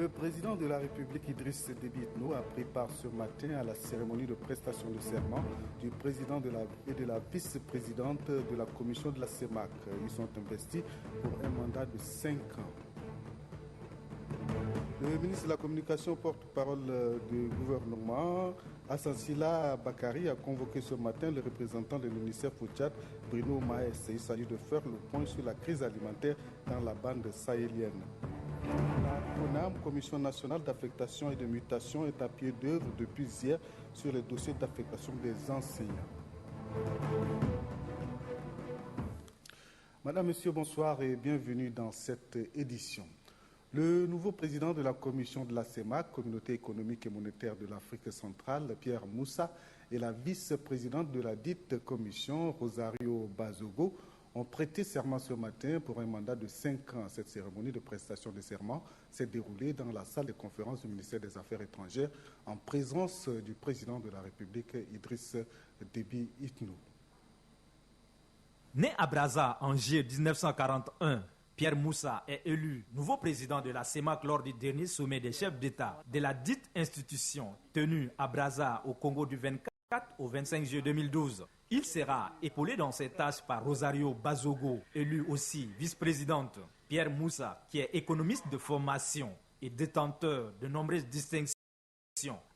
Le président de la République, Idriss Déby Itno, a pris part ce matin à la cérémonie de prestation de serment du président et de la vice-présidente de la commission de la CEMAC. Ils sont investis pour un mandat de 5 ans. Le ministre de la Communication, porte-parole du gouvernement, Assansila Bakari, a convoqué ce matin le représentant de l'UNICEF au Tchad, Bruno Maes. Il s'agit de faire le point sur la crise alimentaire dans la bande sahélienne. La CONAM, Commission nationale d'affectation et de mutation, est à pied d'œuvre depuis hier sur les dossiers d'affectation des enseignants. Madame, Monsieur, bonsoir et bienvenue dans cette édition. Le nouveau président de la commission de la CEMAC, Communauté économique et monétaire de l'Afrique centrale, Pierre Moussa, et la vice-présidente de la dite commission, Rosario Bazogo, ont prêté serment ce matin pour un mandat de 5 ans. Cette cérémonie de prestation de serment s'est déroulée dans la salle de conférence du ministère des Affaires étrangères en présence du président de la République, Idriss Déby Itno. Né à Brazza en juillet 1941, Pierre Moussa est élu nouveau président de la CEMAC lors du dernier sommet des chefs d'État de la dite institution tenu à Brazza au Congo du 24 au 25 juillet 2012. Il sera épaulé dans ses tâches par Rosario Bazogo, élue aussi vice-présidente. Pierre Moussa, qui est économiste de formation et détenteur de nombreuses distinctions,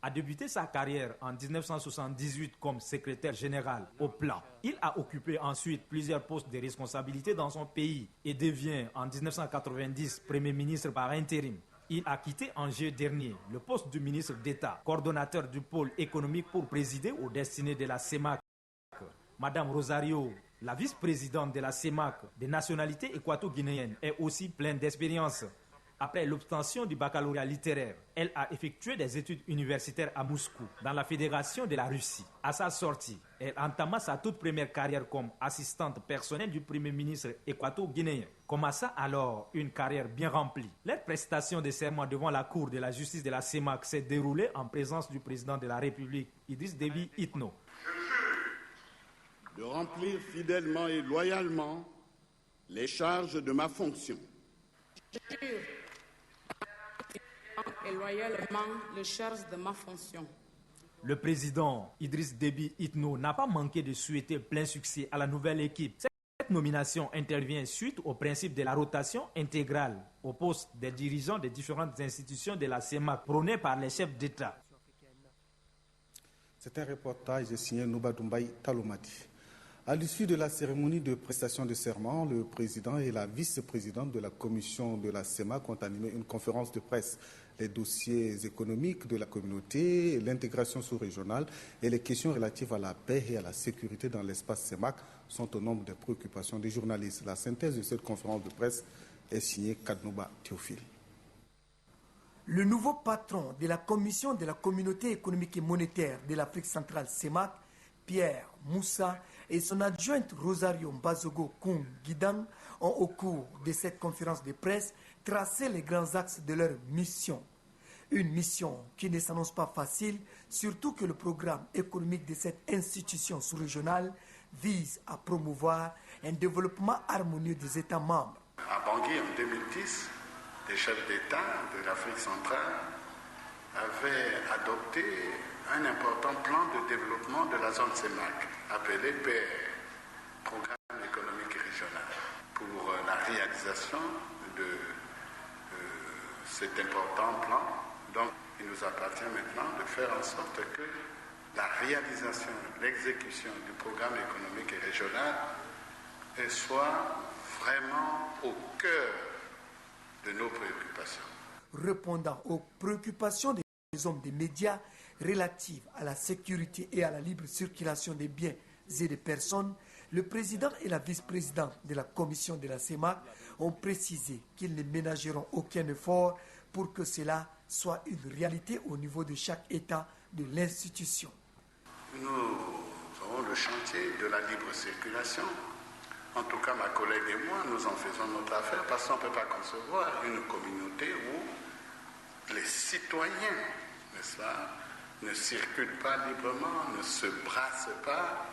a débuté sa carrière en 1978 comme secrétaire général au plan. Il a occupé ensuite plusieurs postes de responsabilité dans son pays et devient en 1990 Premier ministre par intérim. Il a quitté en juillet dernier le poste du ministre d'État, coordonnateur du pôle économique pour présider aux destinées de la CEMAC. Madame Rosario, la vice-présidente de la CEMAC de nationalité équato-guinéenne, est aussi pleine d'expérience. Après l'obtention du baccalauréat littéraire, elle a effectué des études universitaires à Moscou, dans la Fédération de la Russie. À sa sortie, elle entama sa toute première carrière comme assistante personnelle du Premier ministre équato-guinéen. Commença alors une carrière bien remplie. Leur prestation de serment devant la Cour de la justice de la CEMAC s'est déroulée en présence du président de la République, Idriss Déby Itno. De remplir fidèlement et loyalement les charges de ma fonction. Et loyalement les charges de ma fonction. Le président Idriss Déby Itno n'a pas manqué de souhaiter plein succès à la nouvelle équipe. Cette nomination intervient suite au principe de la rotation intégrale au poste des dirigeants des différentes institutions de la CEMAC prôné par les chefs d'État. C'est un reportage signé Nouba Doumbay Talomadi. À l'issue de la cérémonie de prestation de serment, le président et la vice-présidente de la commission de la CEMAC ont animé une conférence de presse. Les dossiers économiques de la communauté, l'intégration sous-régionale et les questions relatives à la paix et à la sécurité dans l'espace CEMAC sont au nombre des préoccupations des journalistes. La synthèse de cette conférence de presse est signée Kadnouba Théophile. Le nouveau patron de la commission de la communauté économique et monétaire de l'Afrique centrale CEMAC, Pierre Moussa, et son adjointe Rosario Bazogo Kung Guidang ont, au cours de cette conférence de presse, tracé les grands axes de leur mission. Une mission qui ne s'annonce pas facile, surtout que le programme économique de cette institution sous-régionale vise à promouvoir un développement harmonieux des États membres. À Bangui, en 2010, les chefs d'État de l'Afrique centrale avaient adopté un important plan de développement de la zone CEMAC, appelé PR, Programme économique régional, pour la réalisation de cet important plan. Donc, il nous appartient maintenant de faire en sorte que la réalisation, l'exécution du programme économique et régional soit vraiment au cœur de nos préoccupations. Répondant aux préoccupations des hommes des médias relatives à la sécurité et à la libre circulation des biens et des personnes, le président et la vice-présidente de la commission de la CEMAC ont précisé qu'ils ne ménageront aucun effort pour que cela soit une réalité au niveau de chaque État de l'institution. Nous avons le chantier de la libre circulation. En tout cas, ma collègue et moi, nous en faisons notre affaire parce qu'on ne peut pas concevoir une communauté où les citoyens, n'est-ce pas, ne circulent pas librement, ne se brassent pas,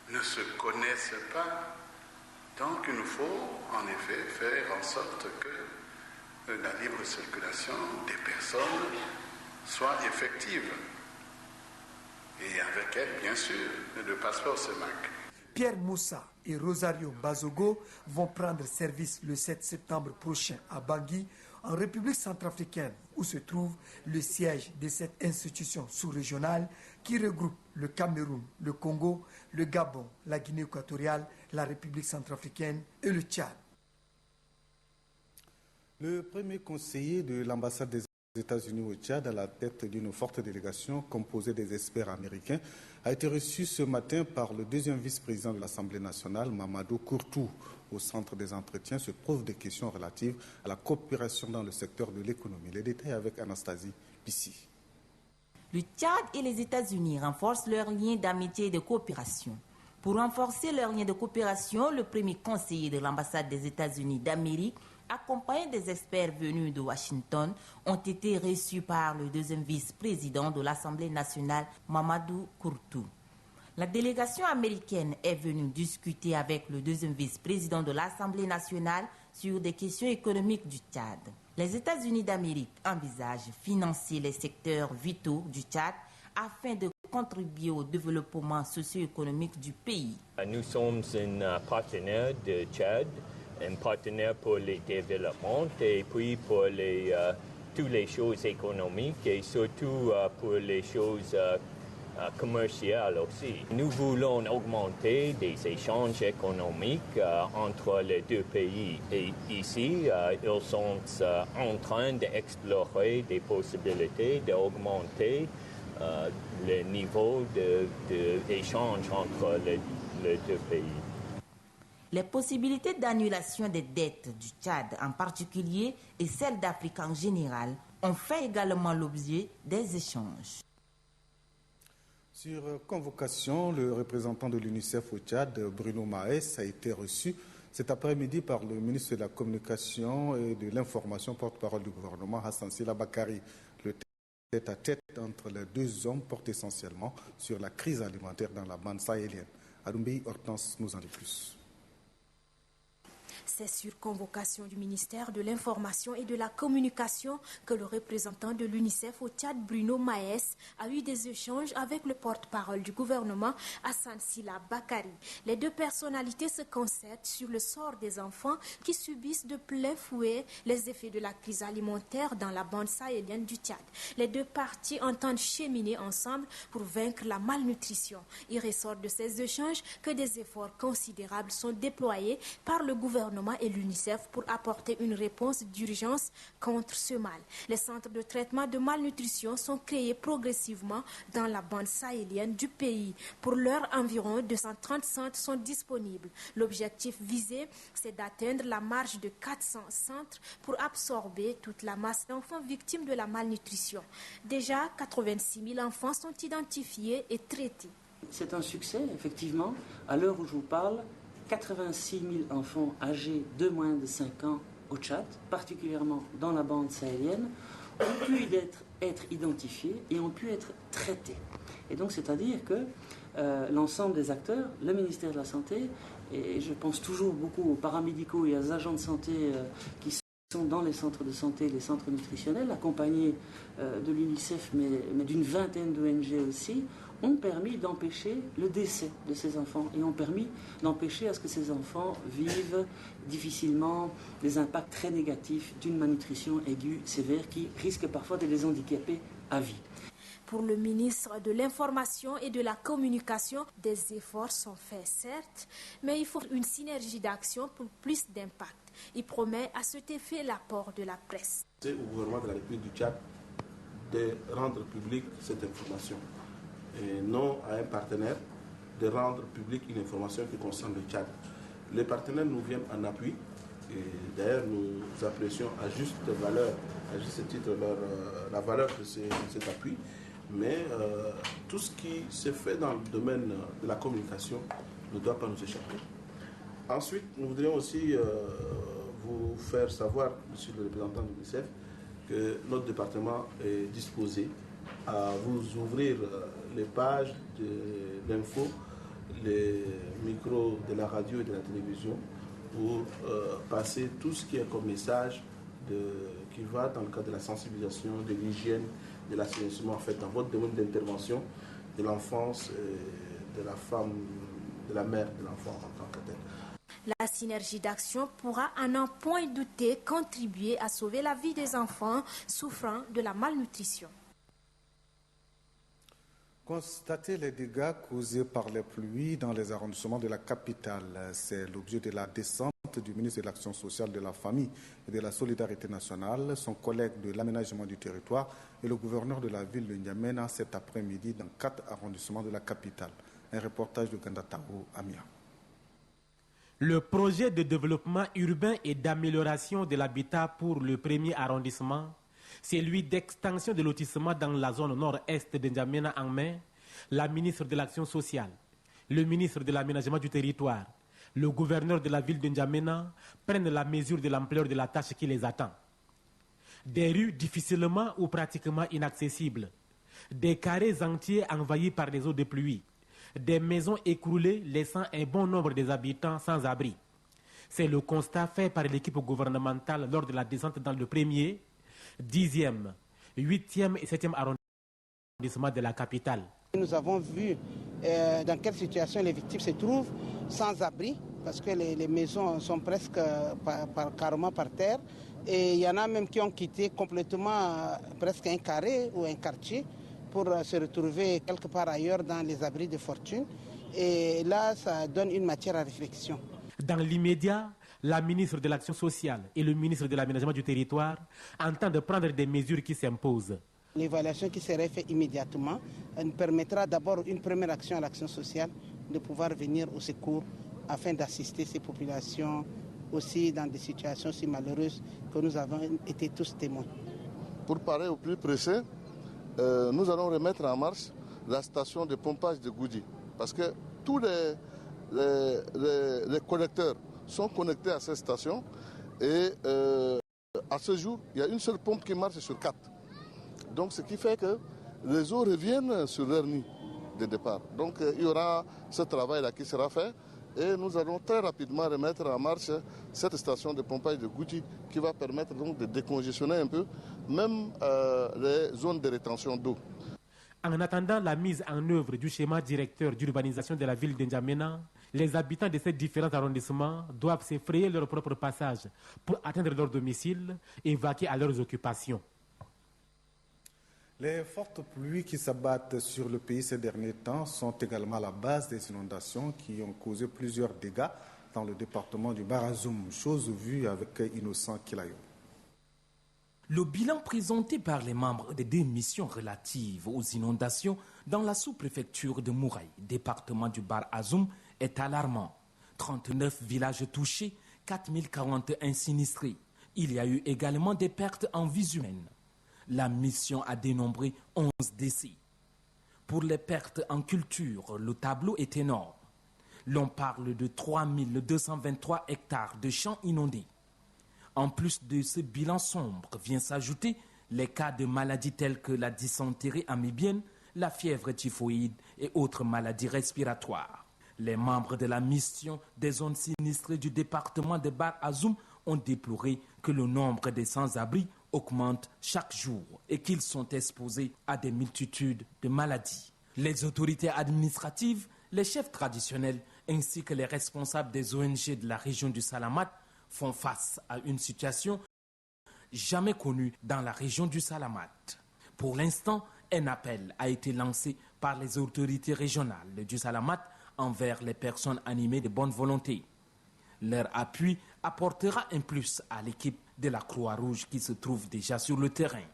ne se connaissent pas. Donc il nous faut en effet faire en sorte que la libre circulation des personnes soit effective. Et avec elle, bien sûr, le passeport CEMAC. Pierre Moussa et Rosario Bazogo vont prendre service le 7 septembre prochain à Bangui, en République centrafricaine, où se trouve le siège de cette institution sous-régionale qui regroupe le Cameroun, le Congo, le Gabon, la Guinée équatoriale, la République centrafricaine et le Tchad. Le premier conseiller de l'ambassade des États-Unis au Tchad, à la tête d'une forte délégation composée des experts américains, a été reçu ce matin par le deuxième vice-président de l'Assemblée nationale, Mamadou Kourtou. Au centre des entretiens se trouvent des questions relatives à la coopération dans le secteur de l'économie. Les détails avec Anastasie Pissi. Le Tchad et les États-Unis renforcent leurs liens d'amitié et de coopération. Pour renforcer leurs liens de coopération, le premier conseiller de l'ambassade des États-Unis d'Amérique, accompagnés des experts venus de Washington, ont été reçus par le deuxième vice-président de l'Assemblée nationale, Mamadou Kourtou. La délégation américaine est venue discuter avec le deuxième vice-président de l'Assemblée nationale sur des questions économiques du Tchad. Les États-Unis d'Amérique envisagent financer les secteurs vitaux du Tchad afin de contribuer au développement socio-économique du pays. Nous sommes un partenaire de Tchad, un partenaire pour le développement et puis pour toutes les choses économiques et surtout pour les choses commerciales aussi. Nous voulons augmenter des échanges économiques entre les deux pays et ici, ils sont en train d'explorer des possibilités d'augmenter le niveau d'échange entre les deux pays. Les possibilités d'annulation des dettes du Tchad en particulier et celles d'Afrique en général ont fait également l'objet des échanges. Sur convocation, le représentant de l'UNICEF au Tchad, Bruno Maes, a été reçu cet après-midi par le ministre de la Communication et de l'Information, porte-parole du gouvernement, Hassan Sila Bakari. Le tête-à-tête entre les deux hommes porte essentiellement sur la crise alimentaire dans la bande sahélienne. Adoumbi Hortense nous en dit plus. C'est sur convocation du ministère de l'Information et de la Communication que le représentant de l'UNICEF au Tchad, Bruno Maes, a eu des échanges avec le porte-parole du gouvernement, Hassan Sila Bakari. Les deux personnalités se concertent sur le sort des enfants qui subissent de plein fouet les effets de la crise alimentaire dans la bande sahélienne du Tchad. Les deux parties entendent cheminer ensemble pour vaincre la malnutrition. Il ressort de ces échanges que des efforts considérables sont déployés par le gouvernement et l'UNICEF pour apporter une réponse d'urgence contre ce mal. Les centres de traitement de malnutrition sont créés progressivement dans la bande sahélienne du pays. Pour l'heure, environ 230 centres sont disponibles. L'objectif visé, c'est d'atteindre la marge de 400 centres pour absorber toute la masse d'enfants victimes de la malnutrition. Déjà, 86 000 enfants sont identifiés et traités. C'est un succès, effectivement. À l'heure où je vous parle, 86 000 enfants âgés de moins de 5 ans au Tchad, particulièrement dans la bande sahélienne, ont pu être identifiés et ont pu être traités. Et donc, c'est-à-dire que l'ensemble des acteurs, le ministère de la Santé, et je pense toujours beaucoup aux paramédicaux et aux agents de santé qui sont dans les centres de santé, les centres nutritionnels, accompagnés de l'UNICEF, mais d'une vingtaine d'ONG aussi, ont permis d'empêcher le décès de ces enfants et ont permis d'empêcher à ce que ces enfants vivent difficilement des impacts très négatifs d'une malnutrition aiguë sévère qui risque parfois de les handicaper à vie. Pour le ministre de l'Information et de la Communication, des efforts sont faits, certes, mais il faut une synergie d'action pour plus d'impact. Il promet à cet effet l'apport de la presse. C'est au gouvernement de la République du Tchad de rendre publique cette information et non à un partenaire de rendre publique une information qui concerne le Tchad. Les partenaires nous viennent en appui et d'ailleurs nous apprécions à juste valeur, à juste titre la valeur de cet appui. Mais tout ce qui se fait dans le domaine de la communication ne doit pas nous échapper. Ensuite, nous voudrions aussi vous faire savoir, monsieur le représentant de l'UNICEF, que notre département est disposé à vous ouvrir les pages de l'info, les micros de la radio et de la télévision pour passer tout ce qui est comme message qui va dans le cadre de la sensibilisation, de l'hygiène, de l'assainissement, en fait, dans votre domaine d'intervention de l'enfance, de la femme, de la mère de l'enfant en tant que tel. La synergie d'action pourra, à n'en point douter, contribuer à sauver la vie des enfants souffrant de la malnutrition. Constater les dégâts causés par les pluies dans les arrondissements de la capitale, c'est l'objet de la descente du ministre de l'Action sociale, de la Famille et de la Solidarité nationale, son collègue de l'aménagement du territoire et le gouverneur de la ville de N'Djamena cet après-midi dans 4 arrondissements de la capitale. Un reportage de Gandatao Amia. Le projet de développement urbain et d'amélioration de l'habitat pour le premier arrondissement, celui d'extension de lotissement dans la zone nord-est de N'Djamena en mai, la ministre de l'Action sociale, le ministre de l'aménagement du territoire, le gouverneur de la ville de N'Djamena prennent la mesure de l'ampleur de la tâche qui les attend. Des rues difficilement ou pratiquement inaccessibles, des carrés entiers envahis par les eaux de pluie, des maisons écroulées laissant un bon nombre des habitants sans abri. C'est le constat fait par l'équipe gouvernementale lors de la descente dans le premier, 10e, 8e et 7e arrondissement de la capitale. Nous avons vu dans quelle situation les victimes se trouvent sans abri, parce que les maisons sont presque carrément par terre. Et il y en a même qui ont quitté complètement presque un carré ou un quartier pour se retrouver quelque part ailleurs dans les abris de fortune. Et là, ça donne une matière à réflexion. Dans l'immédiat, la ministre de l'Action sociale et le ministre de l'Aménagement du territoire entendent prendre des mesures qui s'imposent. L'évaluation qui serait faite immédiatement nous permettra d'abord une première action à l'Action sociale, de pouvoir venir au secours afin d'assister ces populations aussi dans des situations si malheureuses que nous avons été tous témoins. Pour parler au plus pressé, nous allons remettre en marche la station de pompage de Goudi, parce que tous les collecteurs sont connectés à cette station et à ce jour, il y a une seule pompe qui marche sur 4. Donc ce qui fait que les eaux reviennent sur leur nid de départ. Donc il y aura ce travail-là qui sera fait et nous allons très rapidement remettre en marche cette station de pompage de Goudi qui va permettre donc de décongestionner un peu même les zones de rétention d'eau. En attendant la mise en œuvre du schéma directeur d'urbanisation de la ville de N'Djamena, les habitants de ces différents arrondissements doivent se frayer leur propre passage pour atteindre leur domicile et vaquer à leurs occupations. Les fortes pluies qui s'abattent sur le pays ces derniers temps sont également à la base des inondations qui ont causé plusieurs dégâts dans le département du Barazoum, chose vue avec Innocent Kilayo. Le bilan présenté par les membres des 2 missions relatives aux inondations dans la sous-préfecture de Mouraï, département du Barazoum, est alarmant. 39 villages touchés, 4041 sinistrés. Il y a eu également des pertes en vies humaines. La mission a dénombré 11 décès. Pour les pertes en culture, le tableau est énorme. L'on parle de 3223 hectares de champs inondés. En plus de ce bilan sombre, vient s'ajouter les cas de maladies telles que la dysenterie amibienne, la fièvre typhoïde et autres maladies respiratoires. Les membres de la mission des zones sinistrées du département de Barazoum ont déploré que le nombre des sans-abri augmente chaque jour et qu'ils sont exposés à des multitudes de maladies. Les autorités administratives, les chefs traditionnels ainsi que les responsables des ONG de la région du Salamat font face à une situation jamais connue dans la région du Salamat. Pour l'instant, un appel a été lancé par les autorités régionales du Salamat envers les personnes animées de bonne volonté. Leur appui apportera un plus à l'équipe de la Croix-Rouge qui se trouve déjà sur le terrain.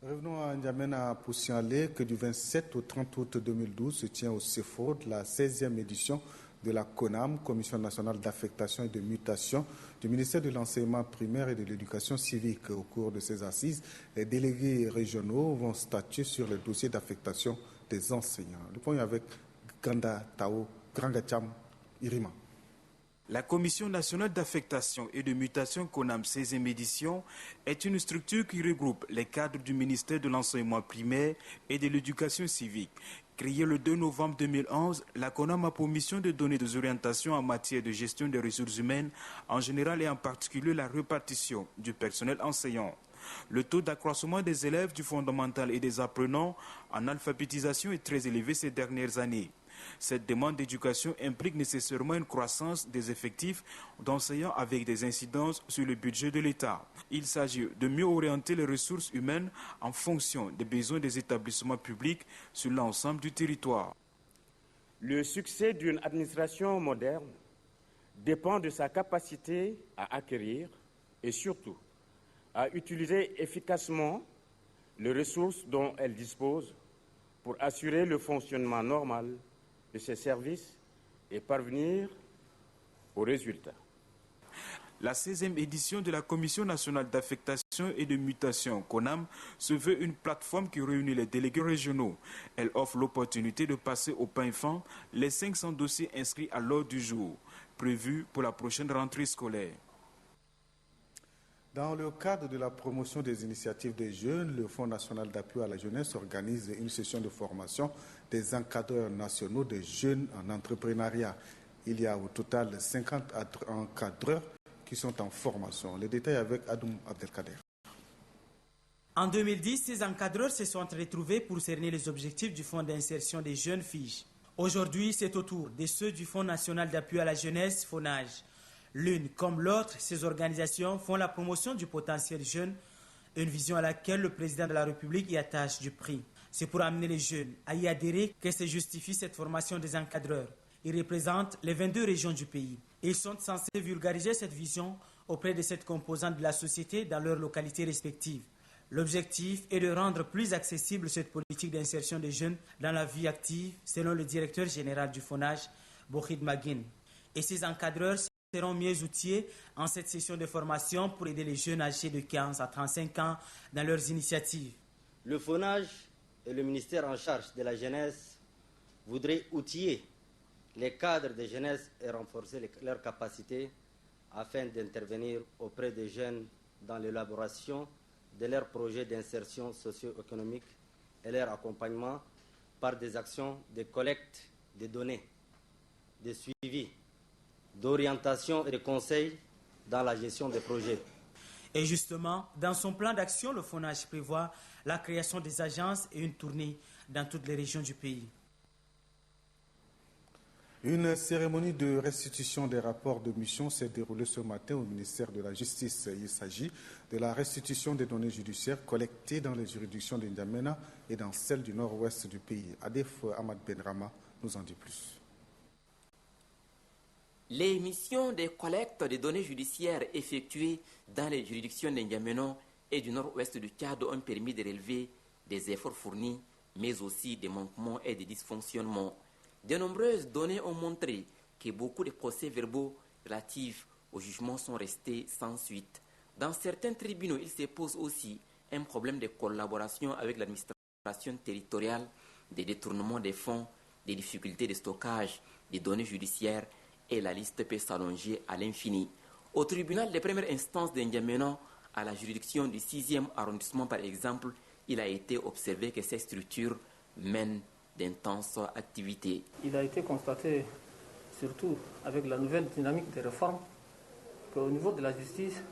Revenons à N'Djamena pour signaler que du 27 au 30 août 2012 se tient au CEFOD la 16e édition de la CONAM, Commission nationale d'affectation et de mutation du ministère de l'enseignement primaire et de l'éducation civique. Au cours de ces assises, les délégués régionaux vont statuer sur les dossiers d'affectation des enseignants. Le point est avec Ganda Tao, Grangacham, Irima. La Commission nationale d'affectation et de mutation CONAM 16e édition est une structure qui regroupe les cadres du ministère de l'enseignement primaire et de l'éducation civique. Créée le 2 novembre 2011, la CONAM a pour mission de donner des orientations en matière de gestion des ressources humaines en général et en particulier la répartition du personnel enseignant. Le taux d'accroissement des élèves du fondamental et des apprenants en alphabétisation est très élevé ces dernières années. Cette demande d'éducation implique nécessairement une croissance des effectifs d'enseignants avec des incidences sur le budget de l'État. Il s'agit de mieux orienter les ressources humaines en fonction des besoins des établissements publics sur l'ensemble du territoire. Le succès d'une administration moderne dépend de sa capacité à acquérir et surtout à utiliser efficacement les ressources dont elle dispose pour assurer le fonctionnement normal de ces services et parvenir aux résultats. La 16e édition de la Commission nationale d'affectation et de mutation, CONAM, se veut une plateforme qui réunit les délégués régionaux. Elle offre l'opportunité de passer au pain fin les 500 dossiers inscrits à l'ordre du jour, prévus pour la prochaine rentrée scolaire. Dans le cadre de la promotion des initiatives des jeunes, le Fonds national d'appui à la jeunesse organise une session de formation des encadreurs nationaux des jeunes en entrepreneuriat. Il y a au total 50 encadreurs qui sont en formation. Les détails avec Adoum Abdelkader. En 2010, ces encadreurs se sont retrouvés pour cerner les objectifs du Fonds d'insertion des jeunes filles. Aujourd'hui, c'est au tour de ceux du Fonds national d'appui à la jeunesse, FONAGE. L'une comme l'autre, ces organisations font la promotion du potentiel jeune, une vision à laquelle le président de la République y attache du prix. C'est pour amener les jeunes à y adhérer que se justifie cette formation des encadreurs. Ils représentent les 22 régions du pays. Ils sont censés vulgariser cette vision auprès de cette composante de la société dans leurs localités respectives. L'objectif est de rendre plus accessible cette politique d'insertion des jeunes dans la vie active, selon le directeur général du FONAGE, Bokhid Maguine. Et ces encadreurs seront mieux outillés en cette session de formation pour aider les jeunes âgés de 15 à 35 ans dans leurs initiatives. Le FONAGE et le ministère en charge de la jeunesse voudraient outiller les cadres de jeunesse et renforcer leurs capacités afin d'intervenir auprès des jeunes dans l'élaboration de leurs projets d'insertion socio-économique et leur accompagnement par des actions de collecte de données, de suivi, d'orientation et de conseil dans la gestion des projets. Et justement, dans son plan d'action, le FONAGE prévoit la création des agences et une tournée dans toutes les régions du pays. Une cérémonie de restitution des rapports de mission s'est déroulée ce matin au ministère de la Justice. Il s'agit de la restitution des données judiciaires collectées dans les juridictions de N'Djamena et dans celles du nord-ouest du pays. Adef Ahmad Benrama nous en dit plus. Les missions de collecte des données judiciaires effectuées dans les juridictions de N'Djamena et du nord-ouest du Tchad ont permis de relever des efforts fournis, mais aussi des manquements et des dysfonctionnements. De nombreuses données ont montré que beaucoup de procès-verbaux relatifs au jugement sont restés sans suite. Dans certains tribunaux, il se pose aussi un problème de collaboration avec l'administration territoriale, des détournements des fonds, des difficultés de stockage des données judiciaires et la liste peut s'allonger à l'infini. Au tribunal de première instance de N'Djamena, à la juridiction du 6e arrondissement par exemple, il a été observé que ces structures mènent d'intenses activités. Il a été constaté, surtout avec la nouvelle dynamique des réformes, qu'au niveau de la justice,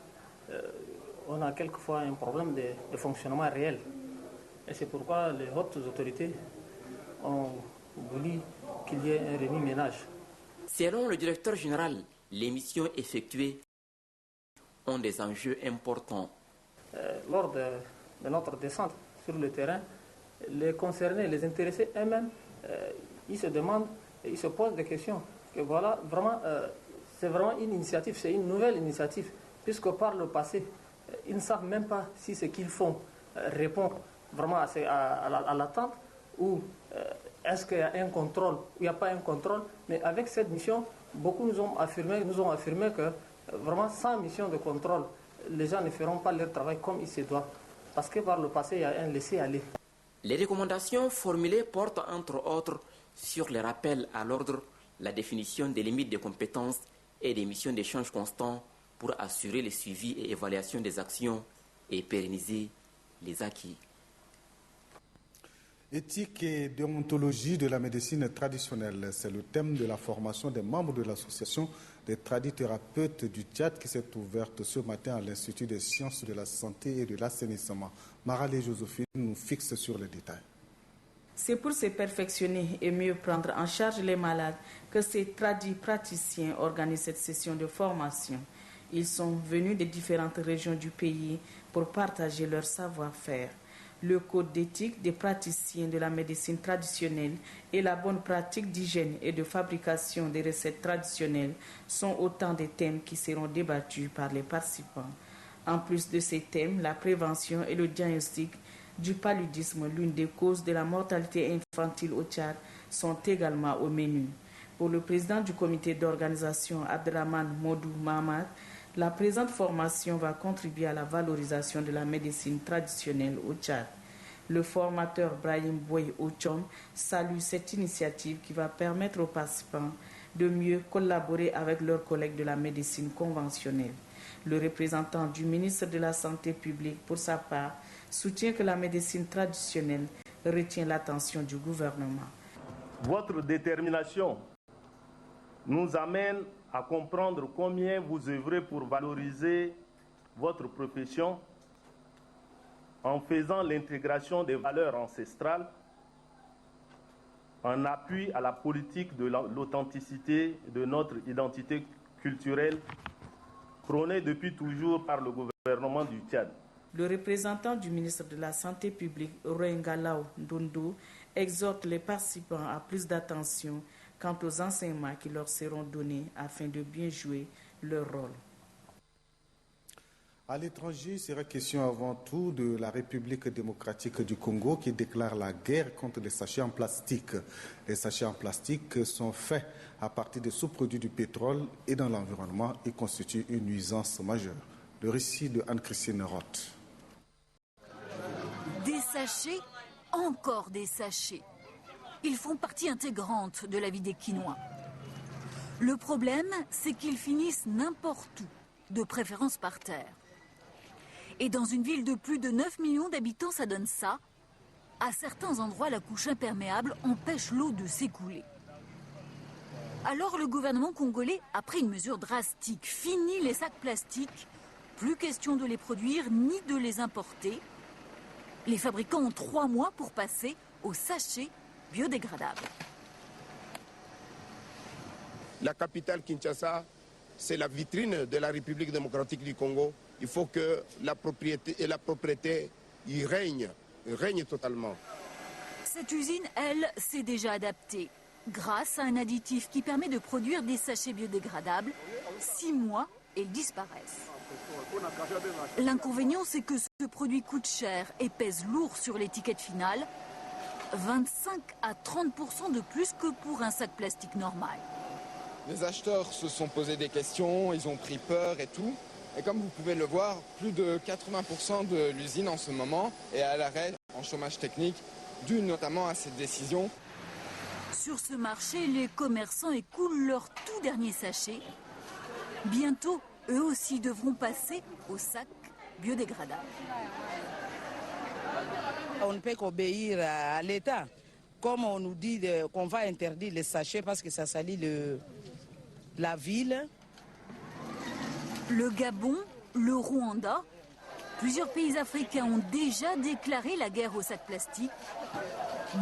on a quelquefois un problème de fonctionnement réel. Et c'est pourquoi les hautes autorités ont voulu qu'il y ait un remue-ménage. Selon le directeur général, les missions effectuées ont des enjeux importants. Lors de notre descente sur le terrain, les concernés, les intéressés eux-mêmes, ils se demandent, ils se posent des questions. Que voilà, vraiment, c'est vraiment une initiative, c'est une nouvelle initiative, puisque par le passé, ils ne savent même pas si ce qu'ils font répond vraiment à l'attente ou est-ce qu'il y a un contrôle ou il n'y a pas un contrôle. Mais avec cette mission, beaucoup nous ont affirmé que vraiment sans mission de contrôle, les gens ne feront pas leur travail comme il se doit. Parce que par le passé, il y a un laisser-aller. Les recommandations formulées portent entre autres sur les rappels à l'ordre, la définition des limites de compétences et des missions d'échange constant pour assurer le suivi et évaluation des actions et pérenniser les acquis. Éthique et déontologie de la médecine traditionnelle, c'est le thème de la formation des membres de l'association des tradithérapeutes du Tchad qui s'est ouverte ce matin à l'Institut des sciences de la santé et de l'assainissement. Marale Joséphine nous fixe sur les détails. C'est pour se perfectionner et mieux prendre en charge les malades que ces praticiens organisent cette session de formation. Ils sont venus des différentes régions du pays pour partager leur savoir-faire. Le code d'éthique des praticiens de la médecine traditionnelle et la bonne pratique d'hygiène et de fabrication des recettes traditionnelles sont autant de thèmes qui seront débattus par les participants. En plus de ces thèmes, la prévention et le diagnostic du paludisme, l'une des causes de la mortalité infantile au Tchad, sont également au menu. Pour le président du comité d'organisation, Abdelrahman Modou Mahamad, la présente formation va contribuer à la valorisation de la médecine traditionnelle au Tchad. Le formateur Brahim Boy Ochom salue cette initiative qui va permettre aux participants de mieux collaborer avec leurs collègues de la médecine conventionnelle. Le représentant du ministre de la Santé publique, pour sa part, soutient que la médecine traditionnelle retient l'attention du gouvernement. Votre détermination nous amène à comprendre combien vous œuvrez pour valoriser votre profession en faisant l'intégration des valeurs ancestrales en appui à la politique de l'authenticité de notre identité culturelle prônée depuis toujours par le gouvernement du Tchad. Le représentant du ministre de la Santé publique, Roengalao Ndundu, exhorte les participants à plus d'attention quant aux enseignements qui leur seront donnés afin de bien jouer leur rôle. À l'étranger, il sera question avant tout de la République démocratique du Congo qui déclare la guerre contre les sachets en plastique. Les sachets en plastique sont faits à partir des sous-produits du pétrole et dans l'environnement et constituent une nuisance majeure. Le récit de Anne-Christine Roth. Des sachets, encore des sachets. Ils font partie intégrante de la vie des Quinois. Le problème, c'est qu'ils finissent n'importe où, de préférence par terre. Et dans une ville de plus de 9 millions d'habitants, ça donne ça. À certains endroits, la couche imperméable empêche l'eau de s'écouler. Alors le gouvernement congolais a pris une mesure drastique. Fini les sacs plastiques. Plus question de les produire ni de les importer. Les fabricants ont 3 mois pour passer aux sachets biodégradables. La capitale Kinshasa, c'est la vitrine de la République démocratique du Congo. Il faut que la propriété y règne totalement. Cette usine, elle, s'est déjà adaptée grâce à un additif qui permet de produire des sachets biodégradables. 6 mois et ils disparaissent. L'inconvénient, c'est que ce produit coûte cher et pèse lourd sur l'étiquette finale. 25 à 30% de plus que pour un sac plastique normal. Les acheteurs se sont posé des questions, ils ont pris peur et tout. Et comme vous pouvez le voir, plus de 80% de l'usine en ce moment est à l'arrêt en chômage technique, dû notamment à cette décision. Sur ce marché, les commerçants écoulent leur tout dernier sachet. Bientôt, eux aussi devront passer au sac biodégradable. On ne peut qu'obéir à l'État. Comme on nous dit qu'on va interdire les sachets parce que ça salit la ville. Le Gabon, le Rwanda, plusieurs pays africains ont déjà déclaré la guerre aux sacs plastiques,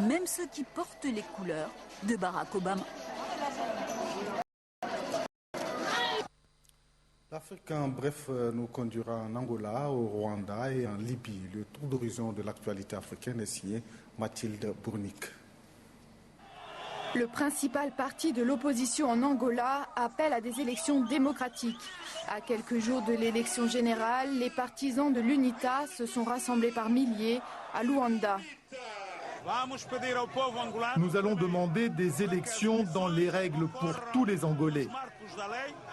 même ceux qui portent les couleurs de Barack Obama. L'Afrique en bref nous conduira en Angola, au Rwanda et en Libye. Le tour d'horizon de l'actualité africaine est signé Mathilde Bournic. Le principal parti de l'opposition en Angola appelle à des élections démocratiques. À quelques jours de l'élection générale, les partisans de l'UNITA se sont rassemblés par milliers à Luanda. Nous allons demander des élections dans les règles pour tous les Angolais.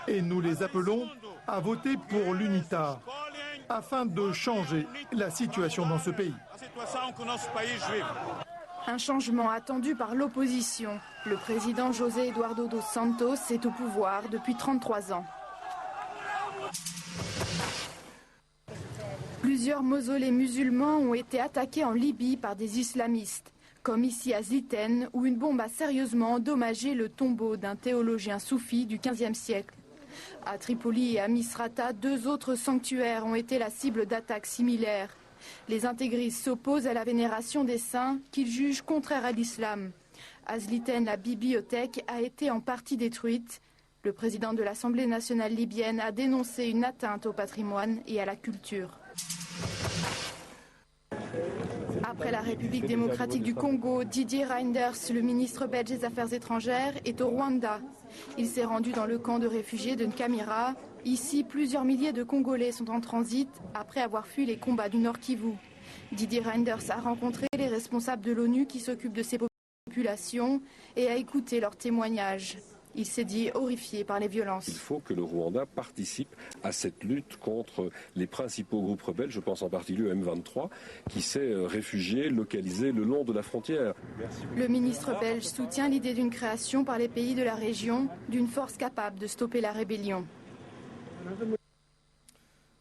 Et nous les appelons à voter pour l'UNITA afin de changer la situation dans ce pays. Un changement attendu par l'opposition. Le président José Eduardo dos Santos est au pouvoir depuis 33 ans. Plusieurs mausolées musulmans ont été attaqués en Libye par des islamistes. comme ici à Zliten, où une bombe a sérieusement endommagé le tombeau d'un théologien soufi du XVe siècle. À Tripoli et à Misrata, 2 autres sanctuaires ont été la cible d'attaques similaires. Les intégristes s'opposent à la vénération des saints qu'ils jugent contraires à l'islam. À Zliten, la bibliothèque a été en partie détruite. Le président de l'Assemblée nationale libyenne a dénoncé une atteinte au patrimoine et à la culture. Après la République démocratique du Congo, Didier Reynders, le ministre belge des Affaires étrangères, est au Rwanda. Il s'est rendu dans le camp de réfugiés de Nkamira. Ici, plusieurs milliers de Congolais sont en transit après avoir fui les combats du Nord Kivu. Didier Reynders a rencontré les responsables de l'ONU qui s'occupent de ces populations et a écouté leurs témoignages. Il s'est dit horrifié par les violences. Il faut que le Rwanda participe à cette lutte contre les principaux groupes rebelles, je pense en particulier au M23, qui s'est réfugié, localisé le long de la frontière. Le ministre belge soutient l'idée d'une création par les pays de la région d'une force capable de stopper la rébellion.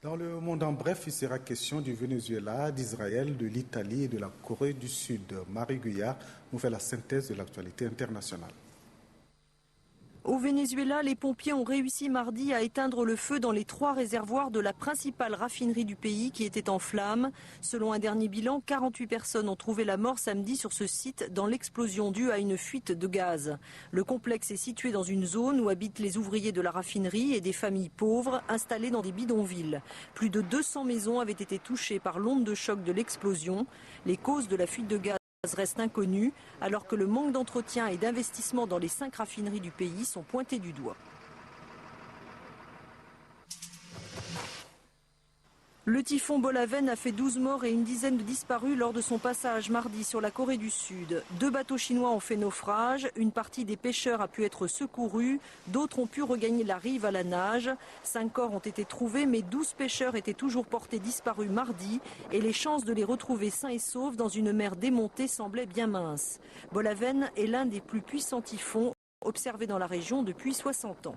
Dans le monde en bref, il sera question du Venezuela, d'Israël, de l'Italie et de la Corée du Sud. Marie Guyard nous fait la synthèse de l'actualité internationale. Au Venezuela, les pompiers ont réussi mardi à éteindre le feu dans les 3 réservoirs de la principale raffinerie du pays qui était en flammes. Selon un dernier bilan, 48 personnes ont trouvé la mort samedi sur ce site dans l'explosion due à une fuite de gaz. Le complexe est situé dans une zone où habitent les ouvriers de la raffinerie et des familles pauvres installées dans des bidonvilles. Plus de 200 maisons avaient été touchées par l'onde de choc de l'explosion. Les causes de la fuite de gaz reste inconnu, alors que le manque d'entretien et d'investissement dans les 5 raffineries du pays sont pointés du doigt. Le typhon Bolaven a fait 12 morts et une dizaine de disparus lors de son passage mardi sur la Corée du Sud. 2 bateaux chinois ont fait naufrage, une partie des pêcheurs a pu être secourue, d'autres ont pu regagner la rive à la nage. 5 corps ont été trouvés, mais 12 pêcheurs étaient toujours portés disparus mardi et les chances de les retrouver sains et saufs dans une mer démontée semblaient bien minces. Bolaven est l'un des plus puissants typhons observés dans la région depuis 60 ans.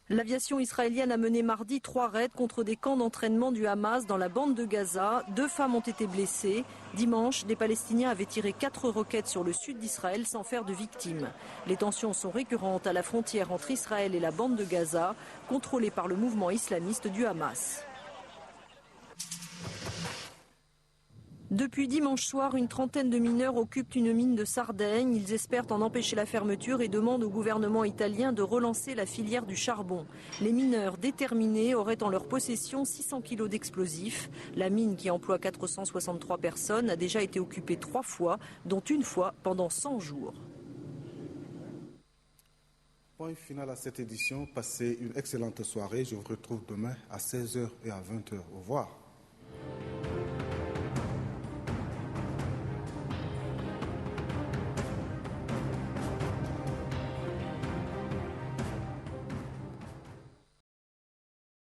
L'aviation israélienne a mené mardi 3 raids contre des camps d'entraînement du Hamas dans la bande de Gaza. 2 femmes ont été blessées. Dimanche, des Palestiniens avaient tiré 4 roquettes sur le sud d'Israël sans faire de victimes. Les tensions sont récurrentes à la frontière entre Israël et la bande de Gaza, contrôlée par le mouvement islamiste du Hamas. Depuis dimanche soir, une trentaine de mineurs occupent une mine de Sardaigne. Ils espèrent en empêcher la fermeture et demandent au gouvernement italien de relancer la filière du charbon. Les mineurs déterminés auraient en leur possession 600 kilos d'explosifs. La mine, qui emploie 463 personnes, a déjà été occupée 3 fois, dont une fois pendant 100 jours. Point final à cette édition. Passez une excellente soirée. Je vous retrouve demain à 16h et à 20h. Au revoir.